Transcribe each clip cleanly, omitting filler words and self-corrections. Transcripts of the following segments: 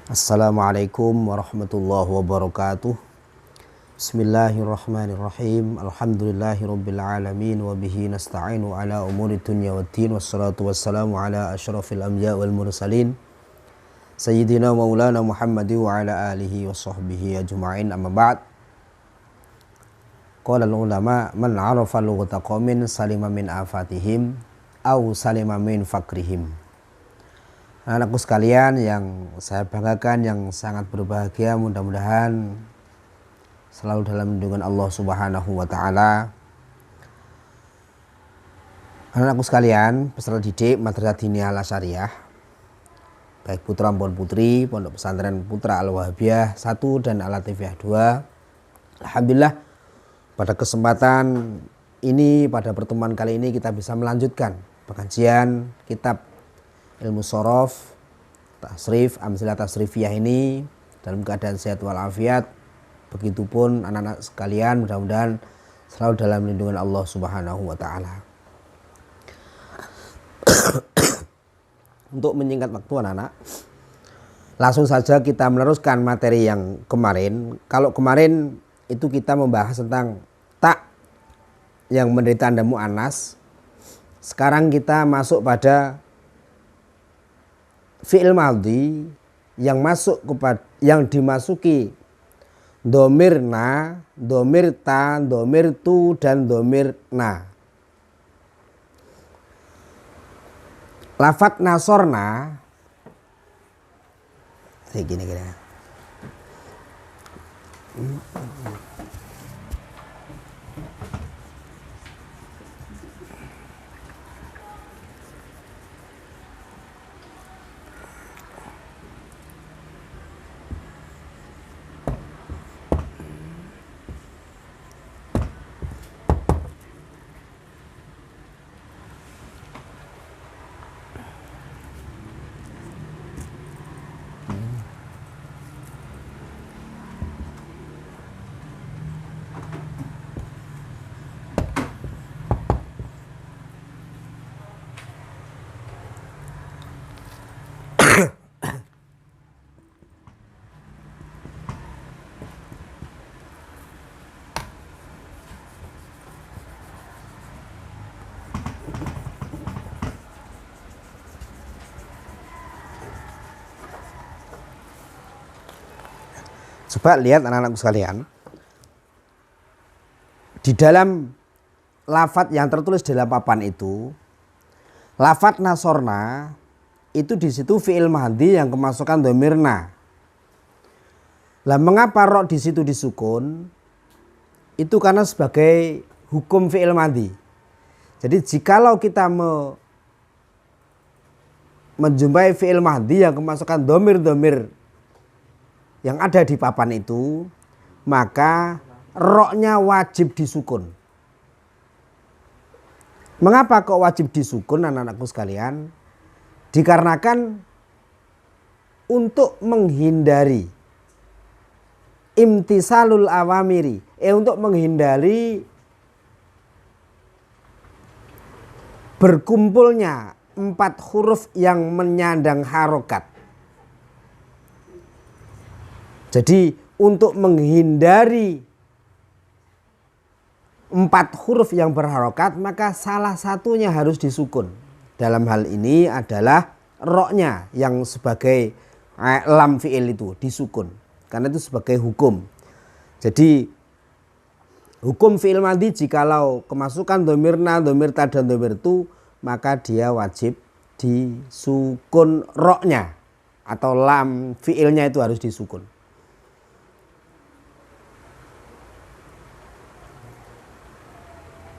Assalamualaikum warahmatullahi wabarakatuh. Bismillahirrahmanirrahim. Alhamdulillahirabbil alamin wa bihi nasta'inu ala umuri dunya waddin wassalatu wassalamu ala asyrafil anbiya wal mursalin sayyidina maulana Muhammad wa ala alihi wa sahbihi ajma'in. Amma ba'd. Qala ulama man 'arafa lughata qaumin salima min afatihim aw salima min fakrihim. Anak-anakku sekalian yang saya banggakan, yang sangat berbahagia, mudah-mudahan selalu dalam lindungan Allah Subhanahu wa taala. Anak-anakku sekalian, peserta didik Madrasah Diniyah Al Asyariah, baik putra maupun putri Pondok Pesantren Putra Al Wahabiyah 1 dan Al Latifiyah 2. Alhamdulillah, pada kesempatan ini, pada pertemuan kali ini kita bisa melanjutkan pengajian kitab Ilmu Shorof, Tasrif, Amsilah Tasrifiyah ini dalam keadaan sehat walafiat. Begitupun anak-anak sekalian, mudah-mudahan selalu dalam lindungan Allah Subhanahu wa taala. Untuk menyingkat waktu anak-anak, langsung saja kita meneruskan materi yang kemarin. Kalau kemarin itu kita membahas tentang tak yang memberi tanda mu'annas. Sekarang kita masuk pada fi'il madhi yang masuk kepada yang dimasuki domir na, domir ta, domir tu dan domir na. Lafat nasorna kayak gini kira. Coba lihat anak-anakku sekalian, di dalam lafat yang tertulis dalam papan itu, lafat nasorna itu di situ fi'il madhi yang kemasukan domir na. Lah mengapa ro di situ disukun? Itu karena sebagai hukum fi'il madhi. Jadi jikalau kita menjumpai fi'il madhi yang kemasukan domir-domir yang ada di papan itu, maka roknya wajib disukun. Mengapa kok wajib disukun anak-anakku sekalian? Dikarenakan untuk menghindari imtisalul awamiri, untuk menghindari berkumpulnya 4 huruf yang menyandang harokat. Jadi untuk menghindari 4 huruf yang berharokat, maka salah satunya harus disukun. Dalam hal ini adalah roknya yang sebagai lam fi'il itu disukun. Karena itu sebagai hukum. Jadi hukum fi'il madhi jikalau kemasukan domir na, domir ta dan domir tu, maka dia wajib disukun roknya atau lam fi'ilnya itu harus disukun.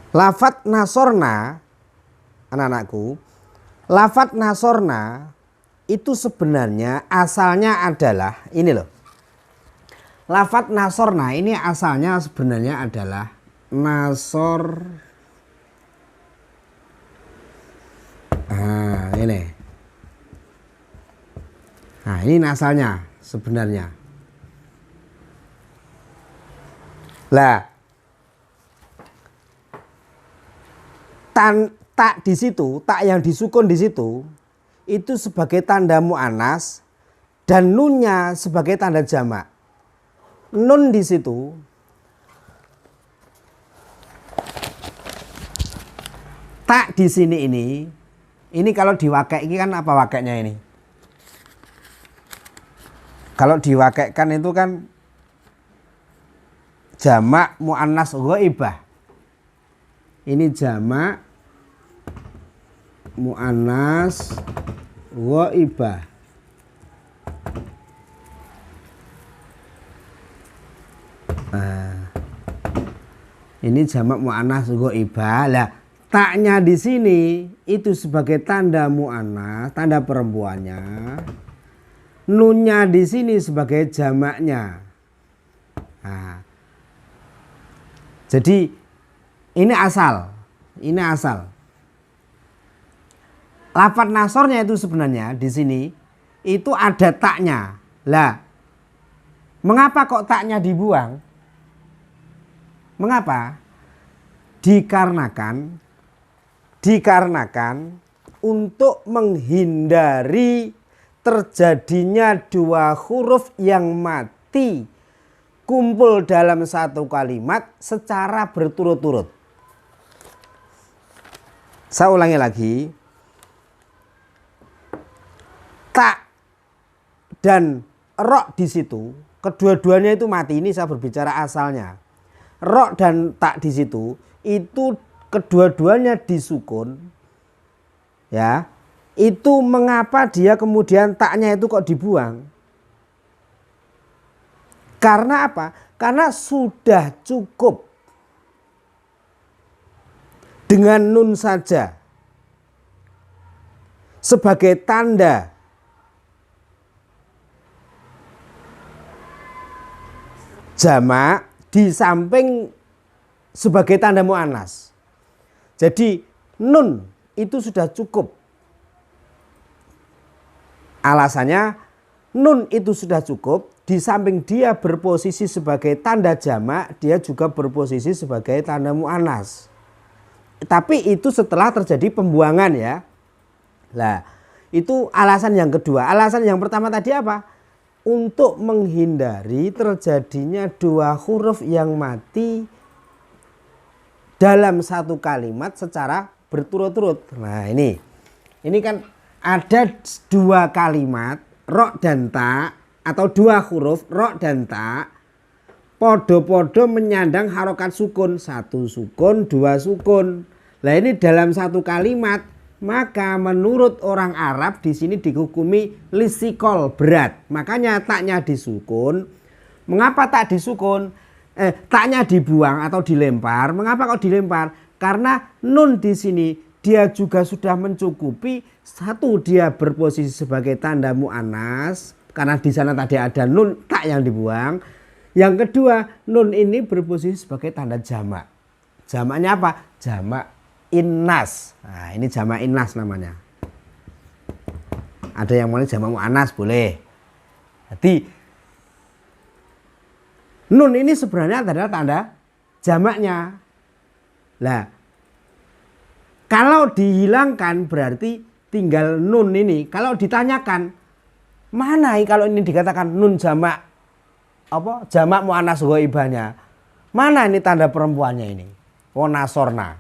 Lafat nasorna, anak-anakku, lafat nasorna itu sebenarnya asalnya adalah ini loh. Lafat nasorna ini asalnya sebenarnya adalah nasor. Ini. Nah, ini asalnya sebenarnya. Lah, tak di situ, tak yang disukun di situ itu sebagai tanda mu'annas dan nunnya sebagai tanda jamak. Nun di situ tak di sini ini kalau diwakek ini kan apa wakeknya ini? Kalau diwakekkan itu kan jamak muannas ghaibah. Ini jamak muannas ghaibah. Nah, ini jamak muannas ghaibah. Lah, taknya di sini itu sebagai tanda muannas, tanda perempuannya. Nunnya di sini sebagai jamaknya. Nah, jadi ini asal. Lafadz nasornya itu sebenarnya di sini itu ada taknya. Lah, mengapa kok taknya dibuang? Mengapa? Dikarenakan untuk menghindari terjadinya dua huruf yang mati kumpul dalam satu kalimat secara berturut-turut. Saya ulangi lagi. Tak dan rok di situ, kedua-duanya itu mati. Ini saya berbicara asalnya. Rok dan tak di situ itu kedua-duanya disukun. Ya. Itu mengapa dia kemudian taknya itu kok dibuang? Karena apa? Karena sudah cukup dengan nun saja sebagai tanda jamak di samping sebagai tanda muannas. Jadi nun itu sudah cukup. Alasannya nun itu sudah cukup, di samping dia berposisi sebagai tanda jamak, dia juga berposisi sebagai tanda muannas. Tapi itu setelah terjadi pembuangan ya. Nah, itu alasan yang kedua. Alasan yang pertama tadi apa? Untuk menghindari terjadinya dua huruf yang mati dalam satu kalimat secara berturut-turut. Nah, ini kan ada dua kalimat rok dan tak atau dua huruf rok dan tak podo-podo menyandang harokat sukun, satu sukun dua sukun. Nah ini dalam satu kalimat, maka menurut orang Arab di sini dihukumi lisikol berat. Makanya taknya disukun. Mengapa tak disukun? Taknya dibuang atau dilempar. Mengapa kok dilempar? Karena nun di sini dia juga sudah mencukupi. Satu, dia berposisi sebagai tanda muannas karena di sana tadi ada nun tak yang dibuang. Yang kedua, nun ini berposisi sebagai tanda jamak. Jamaknya apa? Jamak innas. Nah, ini jamak innas namanya. Ada yang mau jamak muannas boleh. Jadi nun ini sebenarnya adalah tanda jamaknya. Lah, kalau dihilangkan berarti tinggal nun ini. Kalau ditanyakan mana kalau ini dikatakan nun jamak apa? Jamak muannas ghaibahnya. Mana ini tanda perempuannya ini? Oh nasorna.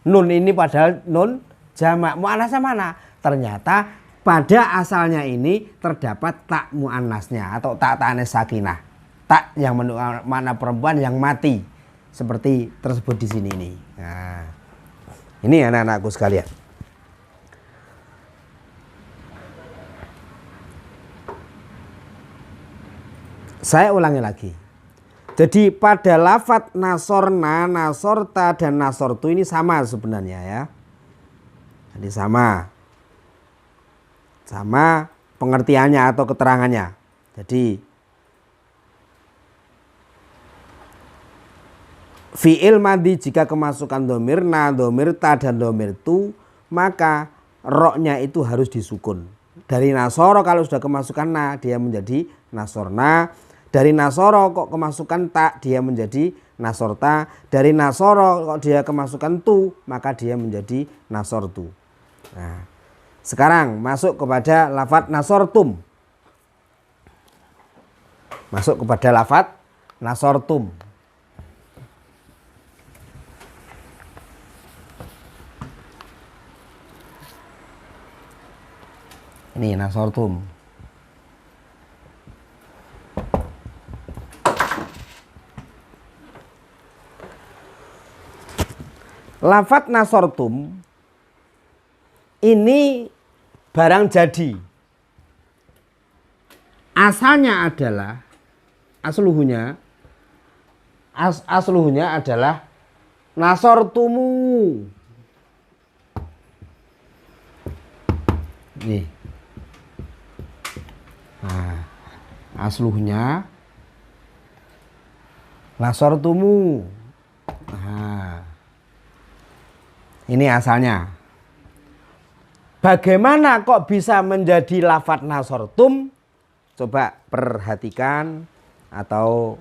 Nun ini padahal nun jamak muannasnya mana? Ternyata pada asalnya ini terdapat tak muannasnya atau tak ta'anis sakinah. Tak yang mana perempuan yang mati. Seperti tersebut di sini ini. Nah, ini anak-anakku sekalian. Saya ulangi lagi. Jadi pada lafadz nasorna, nasorta, dan nasortu ini sama sebenarnya ya. Jadi sama pengertiannya atau keterangannya. Jadi fi'il madhi jika kemasukan domir na, domir ta, dan domir tu, maka roknya itu harus disukun. Dari nasoro kalau sudah kemasukan na, dia menjadi nasorna. Dari nasoro kok kemasukan tak, dia menjadi nasorta. Dari nasoro kok dia kemasukan tu, maka dia menjadi nasortu. Nah, sekarang masuk kepada lafadz nasortum. Masuk kepada lafadz nasortum. Ini nasortum. Lafadz nasortum ini barang jadi. Asalnya adalah asluhnya adalah nasortumu. Nih. Nah, asluhnya nasortumu. Nah, ini asalnya. Bagaimana kok bisa menjadi lafadz nasortum? Coba perhatikan atau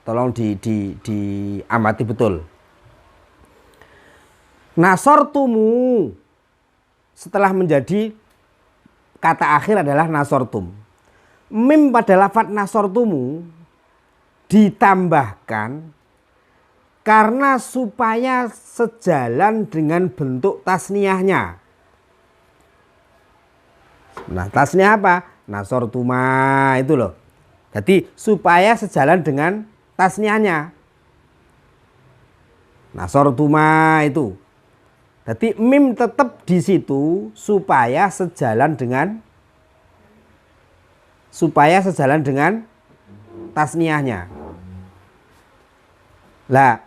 tolong diamati betul. Nasortumu setelah menjadi kata akhir adalah nasortum. Mim pada lafadz nasortumu ditambahkan karena supaya sejalan dengan bentuk tasniyahnya. Nah, tasniyah apa? Nasortuma itu loh. Jadi supaya sejalan dengan tasniyahnya. Nasortuma itu. Jadi mim tetap di situ supaya sejalan dengan tasniyahnya. Lah,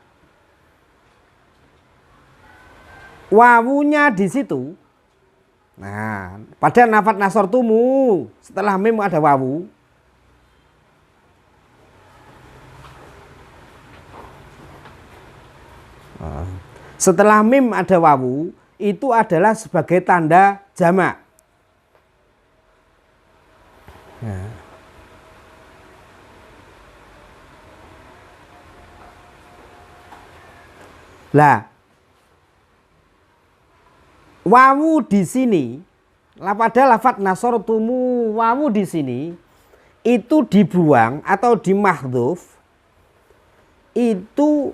wawunya di situ. Nah, pada lafadz nasortumu setelah mim ada wawu. Setelah mim ada wawu itu adalah sebagai tanda jamak. Nah. Lah, wawu di sini, pada lafadz nasortumu wawu di sini itu dibuang atau dimahdzuf itu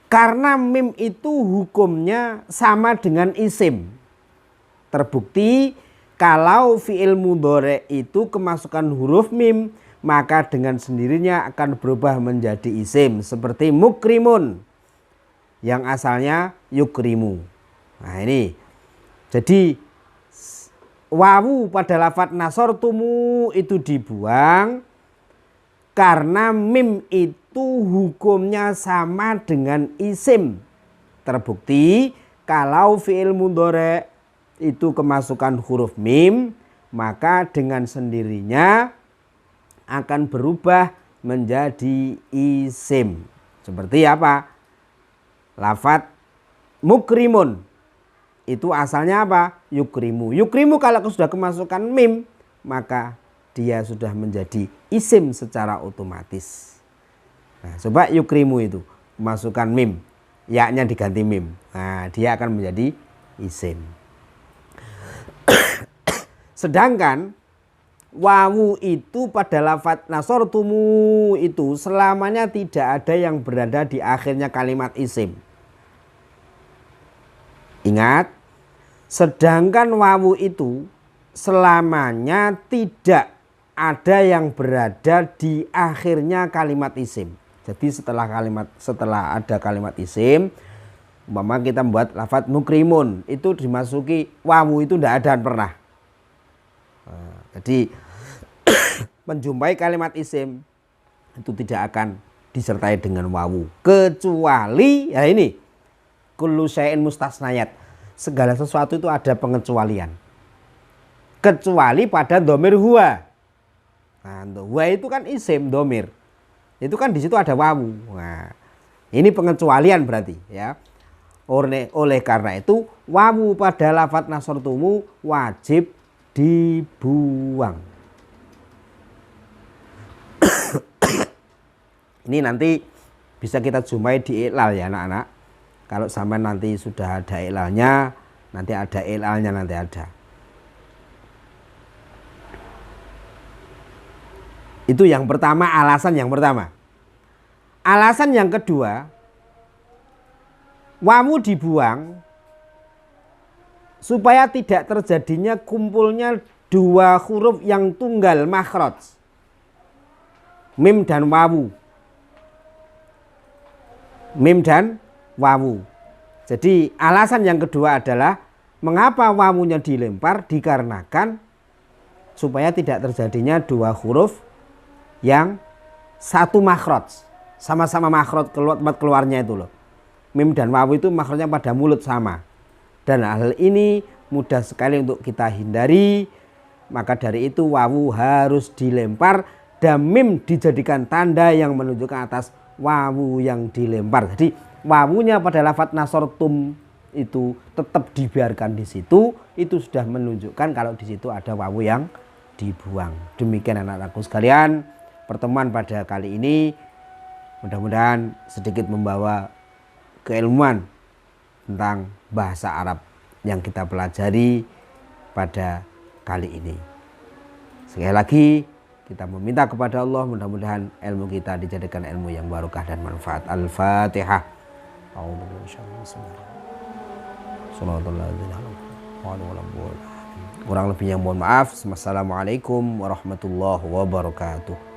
karena mim itu hukumnya sama dengan isim. Terbukti kalau fi'il mudhari itu kemasukan huruf mim maka dengan sendirinya akan berubah menjadi isim seperti mukrimun yang asalnya yukrimu. Nah, ini. Jadi wawu pada lafadz nasortumu itu dibuang karena mim itu hukumnya sama dengan isim. Terbukti kalau fi'il mudhari itu kemasukan huruf mim maka dengan sendirinya akan berubah menjadi isim. Seperti apa? Lafadz mukrimun itu asalnya apa? Yukrimu. Yukrimu kalau sudah kemasukan mim maka dia sudah menjadi isim secara otomatis. Nah, coba yukrimu itu masukkan mim, ya-nya diganti mim. Nah, dia akan menjadi isim. Sedangkan wawu itu pada lafadz nasortumu itu selamanya tidak ada yang berada di akhirnya kalimat isim. Ingat, sedangkan wawu itu selamanya tidak ada yang berada di akhirnya kalimat isim. Jadi setelah ada kalimat isim, umpama kita membuat lafadz mukrimun itu dimasuki wawu itu tidak ada pernah. Nah, jadi menjumpai kalimat isim itu tidak akan disertai dengan wawu kecuali ya ini kullu syai'in mustasnayat, segala sesuatu itu ada pengecualian kecuali pada dhamir huwa. Nah, huwa itu kan isim dhamir, itu kan di situ ada wawu. Nah, ini pengecualian berarti ya. Oleh karena itu wawu pada lafadz nasortumu wajib dibuang. Ini nanti bisa kita jumpai di iklal ya anak-anak. Kalau sampai nanti sudah ada iklalnya, nanti ada ilalnya nanti ada. Itu yang pertama, alasan yang pertama. Alasan yang kedua, wawu dibuang supaya tidak terjadinya kumpulnya dua huruf yang tunggal makhraj, mim dan wawu. Mim dan wawu. Jadi alasan yang kedua adalah mengapa wawunya dilempar, dikarenakan supaya tidak terjadinya dua huruf yang satu makhraj, sama-sama makhraj tempat keluarnya itu loh. Mim dan wawu itu makhrajnya pada mulut sama. Dan hal ini mudah sekali untuk kita hindari. Maka dari itu wawu harus dilempar dan mim dijadikan tanda yang menunjukkan atas wawu yang dilempar. Jadi wawunya pada lafadz nasortum itu tetap dibiarkan di situ. Itu sudah menunjukkan kalau di situ ada wawu yang dibuang. Demikian anak-anakku sekalian, pertemuan pada kali ini mudah-mudahan sedikit membawa keilmuan tentang bahasa Arab yang kita pelajari pada kali ini. Sekali lagi kita meminta kepada Allah mudah-mudahan ilmu kita dijadikan ilmu yang barokah dan manfaat. Al-Fatihah. Kurang lebihnya mohon maaf. Wassalamualaikum warahmatullahi wabarakatuh.